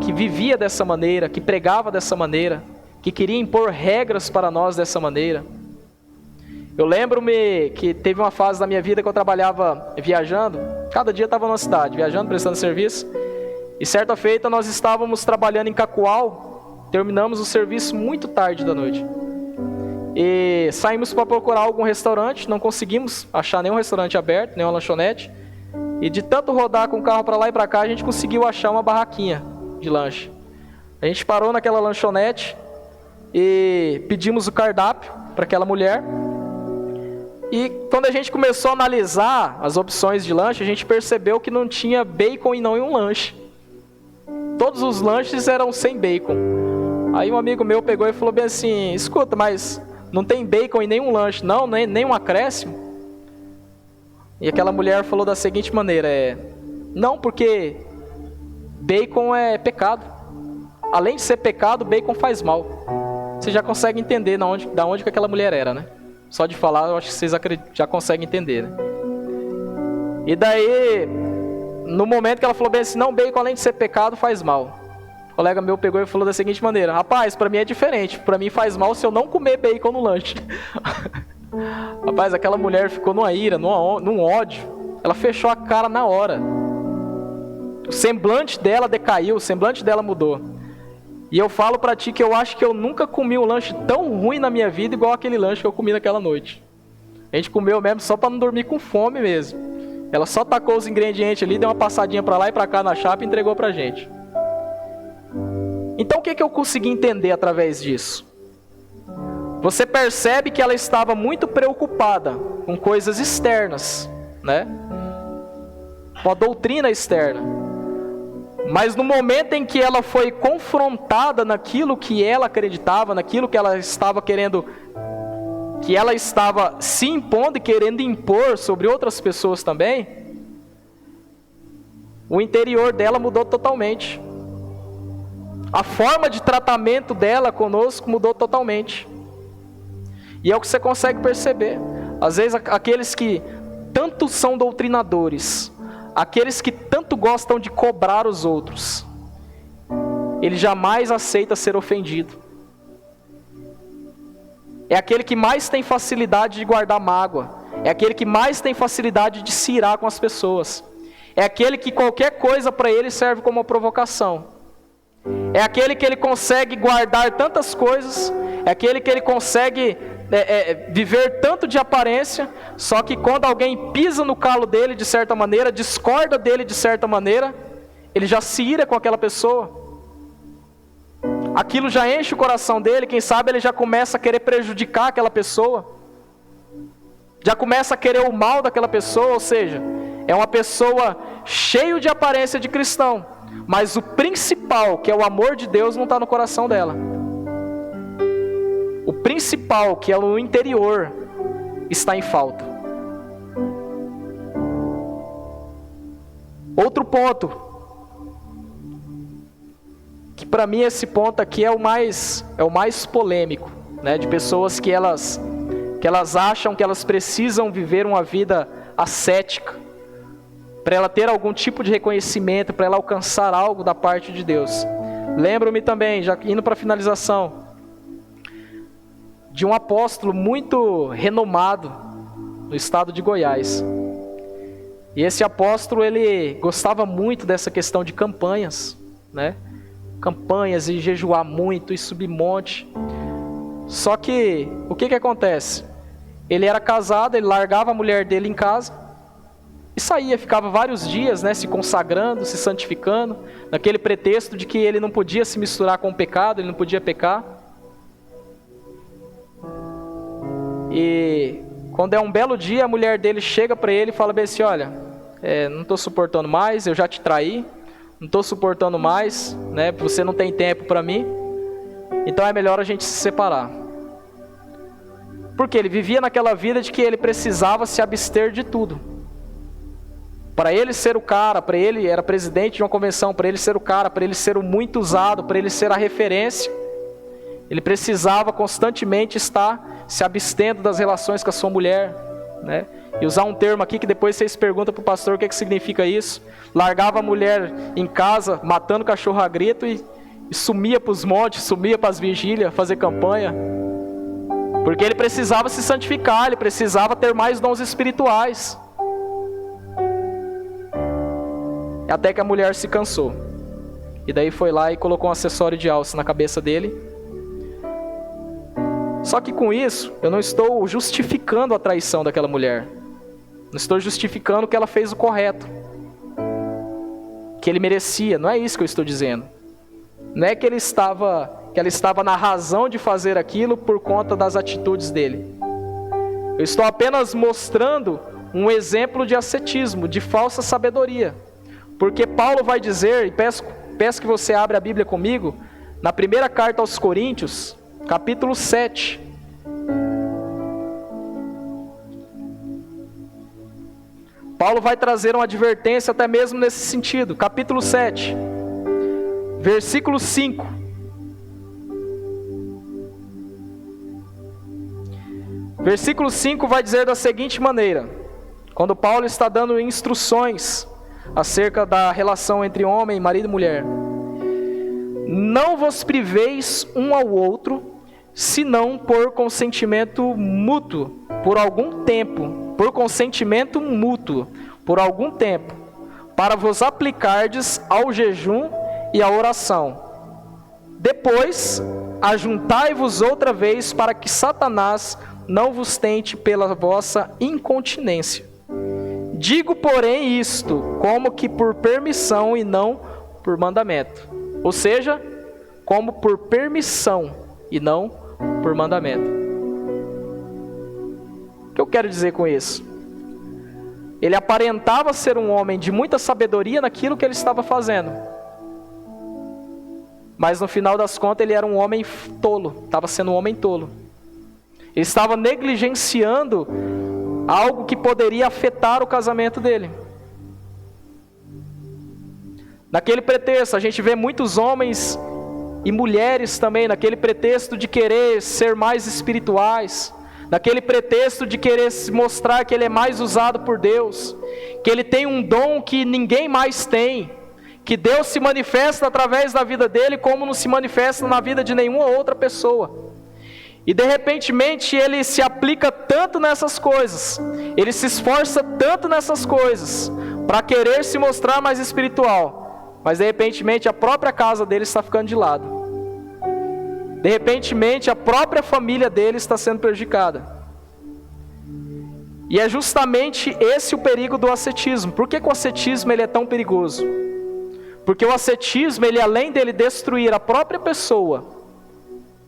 que vivia dessa maneira, que pregava dessa maneira, que queria impor regras para nós dessa maneira. Eu lembro-me que teve uma fase da minha vida que eu trabalhava viajando, cada dia estava numa cidade, viajando, prestando serviço, e certa feita nós estávamos trabalhando em Cacoal, terminamos o serviço muito tarde da noite. E saímos para procurar algum restaurante, não conseguimos achar nenhum restaurante aberto, nenhuma lanchonete. E de tanto rodar com o carro para lá e para cá, a gente conseguiu achar uma barraquinha de lanche. A gente parou naquela lanchonete e pedimos o cardápio para aquela mulher. E quando a gente começou a analisar as opções de lanche, a gente percebeu que não tinha bacon e não em um lanche. Todos os lanches eram sem bacon. Aí um amigo meu pegou e falou bem assim: escuta, mas não tem bacon em nenhum lanche, não, nem um acréscimo? E aquela mulher falou da seguinte maneira: não, porque bacon é pecado. Além de ser pecado, bacon faz mal. Você já consegue entender da onde que aquela mulher era, né? Só de falar, eu acho que vocês já conseguem entender, né? E daí, no momento que ela falou bem assim: não, bacon além de ser pecado faz mal. O colega meu pegou e falou da seguinte maneira: rapaz, para mim é diferente, para mim faz mal se eu não comer bacon no lanche. Rapaz, aquela mulher ficou numa ira, num ódio. Ela fechou a cara na hora. O semblante dela decaiu, o semblante dela mudou. E eu falo pra ti que eu acho que eu nunca comi um lanche tão ruim na minha vida igual aquele lanche que eu comi naquela noite. A gente comeu mesmo só para não dormir com fome mesmo. Ela só tacou os ingredientes ali, deu uma passadinha para lá e para cá na chapa e entregou pra gente. Então o que eu consegui entender através disso? Você percebe que ela estava muito preocupada com coisas externas, né? Com a doutrina externa. Mas no momento em que ela foi confrontada naquilo que ela acreditava, naquilo que ela estava querendo, que ela estava se impondo e querendo impor sobre outras pessoas também, o interior dela mudou totalmente. A forma de tratamento dela conosco mudou totalmente. E é o que você consegue perceber. Às vezes aqueles que tanto são doutrinadores, aqueles que tanto gostam de cobrar os outros, ele jamais aceita ser ofendido. É aquele que mais tem facilidade de guardar mágoa. É aquele que mais tem facilidade de se irar com as pessoas. É aquele que qualquer coisa para ele serve como uma provocação. É aquele que ele consegue guardar tantas coisas. É aquele que ele consegue viver tanto de aparência, só que quando alguém pisa no calo dele de certa maneira, discorda dele de certa maneira, ele já se ira com aquela pessoa. Aquilo já enche o coração dele, quem sabe ele já começa a querer prejudicar aquela pessoa, já começa a querer o mal daquela pessoa, ou seja, é uma pessoa cheia de aparência de cristão, mas o principal, que é o amor de Deus, não está no coração dela. O principal, que é no interior, está em falta. Outro ponto, que para mim esse ponto aqui é o mais polêmico, né? De pessoas que elas acham que elas precisam viver uma vida ascética, para ela ter algum tipo de reconhecimento, para ela alcançar algo da parte de Deus. Lembro-me também, já indo para a finalização, de um apóstolo muito renomado no estado de Goiás. E esse apóstolo, ele gostava muito dessa questão de campanhas, né? Campanhas e jejuar muito e subir monte. Só que, o que acontece? Ele era casado, ele largava a mulher dele em casa e saía, ficava vários dias, né, se consagrando, se santificando, naquele pretexto de que ele não podia se misturar com o pecado, ele não podia pecar. E quando é um belo dia, a mulher dele chega para ele e fala bem assim: olha, não estou suportando mais, eu já te traí, não estou suportando mais, né, você não tem tempo para mim, então é melhor a gente se separar. Porque ele vivia naquela vida de que ele precisava se abster de tudo. Para ele ser o cara, para ele era presidente de uma convenção, para ele ser o cara, para ele ser o muito usado, para ele ser a referência, ele precisava constantemente estar se abstendo das relações com a sua mulher, né? E usar um termo aqui que depois vocês perguntam para o pastor o que significa isso. Largava a mulher em casa, matando cachorro a grito e sumia para os montes, sumia para as vigílias, fazer campanha. Porque ele precisava se santificar, ele precisava ter mais dons espirituais. Até que a mulher se cansou. E daí foi lá e colocou um acessório de alça na cabeça dele. Só que com isso, eu não estou justificando a traição daquela mulher. Não estou justificando que ela fez o correto, que ele merecia. Não é isso que eu estou dizendo. Não é que ela estava na razão de fazer aquilo por conta das atitudes dele. Eu estou apenas mostrando um exemplo de ascetismo, de falsa sabedoria. Porque Paulo vai dizer, e peço que você abra a Bíblia comigo, na primeira carta aos Coríntios, capítulo 7. Paulo vai trazer uma advertência até mesmo nesse sentido. Capítulo 7, versículo 5. Versículo 5 vai dizer da seguinte maneira, quando Paulo está dando instruções acerca da relação entre homem, marido e mulher: não vos priveis um ao outro, senão por consentimento mútuo, por algum tempo, por consentimento mútuo, por algum tempo, para vos aplicardes ao jejum e à oração. Depois, ajuntai-vos outra vez, para que Satanás não vos tente pela vossa incontinência. Digo, porém, isto, como que por permissão e não por mandamento. Ou seja, como por permissão e não por mandamento. O que eu quero dizer com isso? Ele aparentava ser um homem de muita sabedoria naquilo que ele estava fazendo. Mas no final das contas ele era um homem tolo, estava sendo um homem tolo. Ele estava negligenciando algo que poderia afetar o casamento dele. Naquele pretexto, a gente vê muitos homens e mulheres também, naquele pretexto de querer ser mais espirituais, naquele pretexto de querer mostrar que ele é mais usado por Deus, que ele tem um dom que ninguém mais tem, que Deus se manifesta através da vida dele como não se manifesta na vida de nenhuma outra pessoa. E de repentemente ele se aplica tanto nessas coisas, ele se esforça tanto nessas coisas, para querer se mostrar mais espiritual, mas de repentemente a própria casa dele está ficando de lado. De repentemente a própria família dele está sendo prejudicada. E é justamente esse o perigo do ascetismo. Por que o ascetismo ele é tão perigoso? Porque o ascetismo, ele além dele destruir a própria pessoa,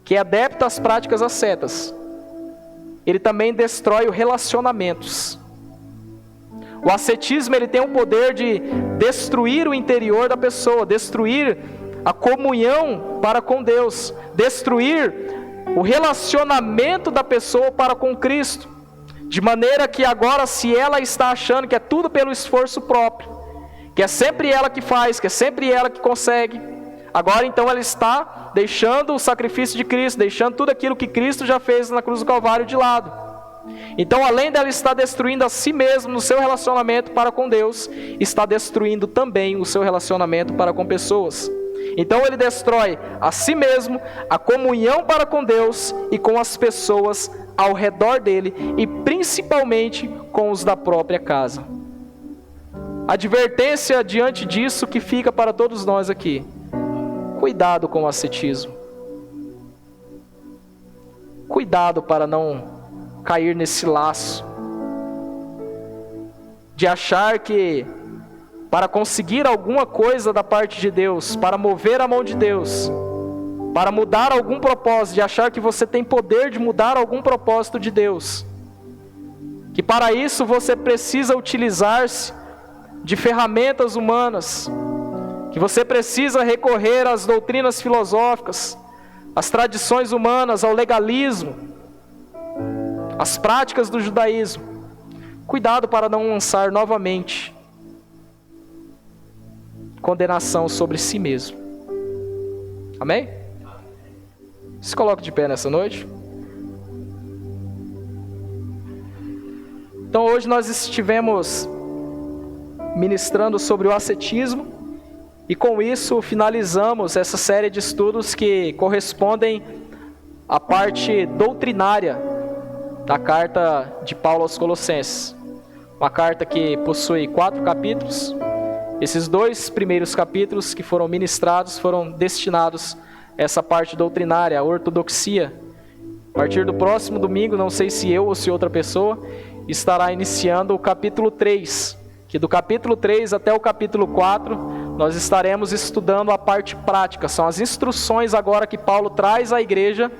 que é adepto às práticas ascetas, ele também destrói os relacionamentos. O ascetismo ele tem o poder de destruir o interior da pessoa, destruir a comunhão para com Deus, destruir o relacionamento da pessoa para com Cristo, de maneira que agora, se ela está achando que é tudo pelo esforço próprio, que é sempre ela que faz, que é sempre ela que consegue, agora então ela está deixando o sacrifício de Cristo, deixando tudo aquilo que Cristo já fez na cruz do Calvário de lado. Então, além dela estar destruindo a si mesma no seu relacionamento para com Deus, está destruindo também o seu relacionamento para com pessoas. Então ele destrói a si mesmo, a comunhão para com Deus e com as pessoas ao redor dele, e principalmente com os da própria casa. Advertência diante disso que fica para todos nós aqui: cuidado com o ascetismo. Cuidado para não cair nesse laço de achar que para conseguir alguma coisa da parte de Deus, para mover a mão de Deus, para mudar algum propósito, de achar que você tem poder de mudar algum propósito de Deus, que para isso você precisa utilizar-se de ferramentas humanas, que você precisa recorrer às doutrinas filosóficas, às tradições humanas, ao legalismo, às práticas do judaísmo. Cuidado para não lançar novamente condenação sobre si mesmo. Amém? Se coloque de pé nessa noite. Então hoje nós estivemos ministrando sobre o ascetismo, e com isso finalizamos essa série de estudos que correspondem à parte doutrinária da carta de Paulo aos Colossenses. Uma carta que possui 4 capítulos. Esses 2 primeiros capítulos que foram ministrados foram destinados a essa parte doutrinária, a ortodoxia. A partir do próximo domingo, não sei se eu ou se outra pessoa, estará iniciando o capítulo 3, que do capítulo 3 até o capítulo 4, nós estaremos estudando a parte prática. São as instruções agora que Paulo traz à igreja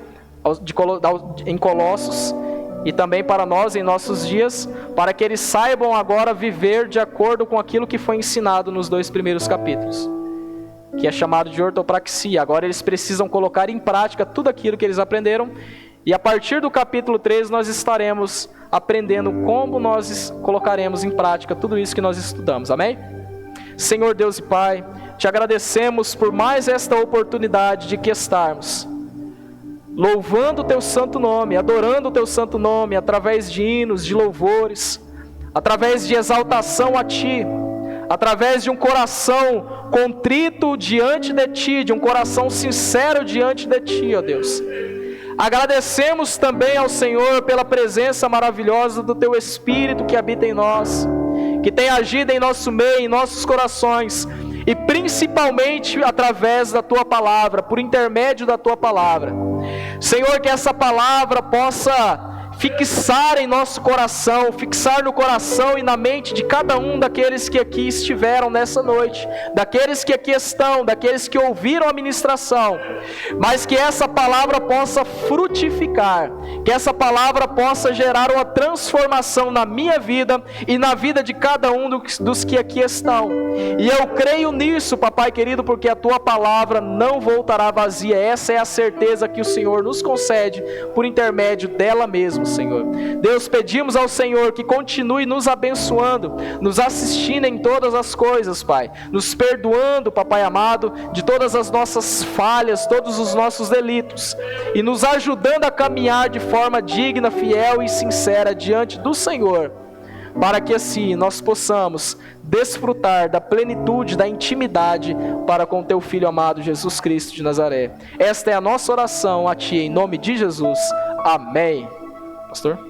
em Colossos, e também para nós em nossos dias, para que eles saibam agora viver de acordo com aquilo que foi ensinado nos 2 primeiros capítulos, que é chamado de ortopraxia. Agora eles precisam colocar em prática tudo aquilo que eles aprenderam, e a partir do capítulo 3 nós estaremos aprendendo como nós colocaremos em prática tudo isso que nós estudamos. Amém? Senhor Deus e Pai, te agradecemos por mais esta oportunidade de que estarmos louvando o Teu santo nome, adorando o Teu santo nome, através de hinos, de louvores, através de exaltação a Ti, através de um coração contrito diante de Ti, de um coração sincero diante de Ti, ó Deus. Agradecemos também ao Senhor pela presença maravilhosa do Teu Espírito que habita em nós, que tem agido em nosso meio, em nossos corações, e principalmente através da Tua palavra, por intermédio da Tua palavra. Senhor, que essa palavra possa fixar em nosso coração, fixar no coração e na mente de cada um daqueles que aqui estiveram nessa noite, daqueles que aqui estão, daqueles que ouviram a ministração, mas que essa palavra possa frutificar, que essa palavra possa gerar uma transformação na minha vida e na vida de cada um dos que aqui estão. E eu creio nisso, papai querido, porque a Tua palavra não voltará vazia. Essa é a certeza que o Senhor nos concede por intermédio dela mesma, Senhor. Deus, pedimos ao Senhor que continue nos abençoando, nos assistindo em todas as coisas, Pai, nos perdoando, papai amado, de todas as nossas falhas, todos os nossos delitos, e nos ajudando a caminhar de forma digna, fiel e sincera diante do Senhor, para que assim nós possamos desfrutar da plenitude, da intimidade para com Teu Filho amado Jesus Cristo de Nazaré. Esta é a nossa oração a Ti, em nome de Jesus. Amém. Pastor?